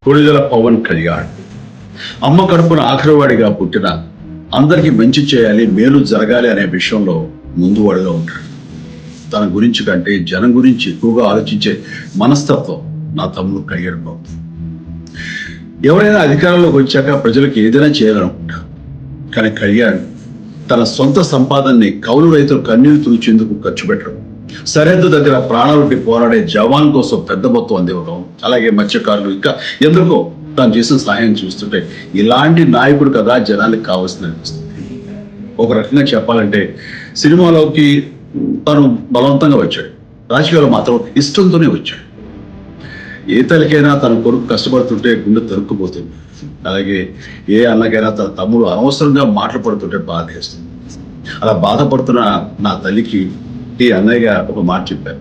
కొణిదెల పవన్ కళ్యాణ్ అమ్మ కడుపున ఆఖరివాడిగా పుట్టిన అందరికీ మంచి చేయాలి, మేలు జరగాలి అనే విషయంలో ముందు వాడిలో ఉంటాడు. తన గురించి కంటే జనం గురించి ఎక్కువగా ఆలోచించే మనస్తత్వం నా తమ్ముడు కళ్యాణ్ బాబు. ఎవరైనా అధికారంలోకి వచ్చాక ప్రజలకు ఏదైనా చేయాలనుకుంటారు, కానీ కళ్యాణ్ తన సొంత సంపాదనని కౌలు రైతులు కన్నీరు తుడిచేందుకు ఖర్చు పెట్టడం, సరిహద్దు దగ్గర ప్రాణాలకి పోరాడే జవాన్ కోసం పెద్ద మొత్తం అందివ్వడం, అలాగే మత్స్యకారులు ఇంకా ఎందుకో తాను చేసిన సహాయం చూస్తుంటే ఇలాంటి నాయకుడు కదా జనానికి కావాల్సిన అనిపిస్తుంది. ఒక రకంగా చెప్పాలంటే సినిమాలోకి తను బలవంతంగా వచ్చాడు, రాజకీయాలు మాత్రం ఇష్టంతోనే వచ్చాడు. ఏ తల్లికైనా తన కొడుకు కష్టపడుతుంటే గుండె తరుక్కుపోతుంది, అలాగే ఏ అన్నకైనా తన తమ్ముడు అనవసరంగా మాటలు పడుతుంటే బాధ వేస్తుంది. అలా బాధపడుతున్న నా తల్లికి ఈ అన్నయ్య ఒక మాట చెప్పారు,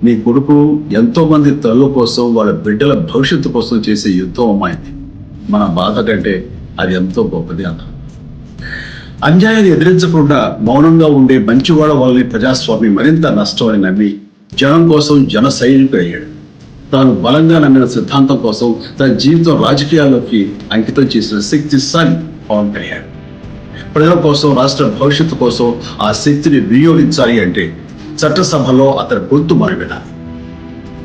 నీ కొడుకు ఎంతో మంది తల్లుల కోసం వాళ్ళ బిడ్డల భవిష్యత్తు కోసం చేసే యుద్ధం అమ్మాయింది, మన బాధ కంటే అది ఎంతో గొప్పది అన్నారు. అన్యాయాన్ని ఎదిరించకుండా మౌనంగా ఉండే మంచివాడ వాళ్ళని ప్రజాస్వామ్యం మరింత నష్టం అని నమ్మి జనం కోసం జన సైనికుడు అయ్యాడు. తాను బలంగా నమ్మిన సిద్ధాంతం కోసం తన జీవితం రాజకీయాల్లోకి అంకితం చేసిన శక్తి సన్ పవన్ కళ్యాణ్. ప్రజల కోసం, రాష్ట్ర భవిష్యత్తు కోసం ఆ శక్తిని వినియోగించాలి అంటే చట్టసభలో అతని గొంతు మనం వినాలి.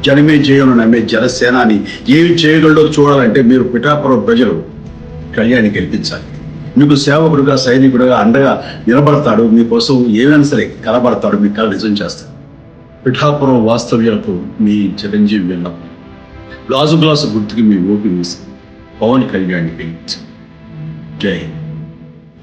జనమే జయను నమ్మే జనసేనాని ఏమి చేయగలడో చూడాలంటే మీరు పిఠాపురం ప్రజలు కళ్యాణ్ని గెలిపించాలి. మీకు సేవకుడుగా, సైనికుడుగా అండగా నిలబడతాడు, మీకోసం ఏమైనా సరే కలబడతాడు, మీ కళ నిజం చేస్తాడు. పిఠాపురం వాస్తవ్యాలకు మీ చిరంజీవి విన్నప్పుడు గ్లాసు గుర్తుకి మీ ఓటు వేసి పవన్ కళ్యాణ్ని గెలిపించాలి. జై హింద్.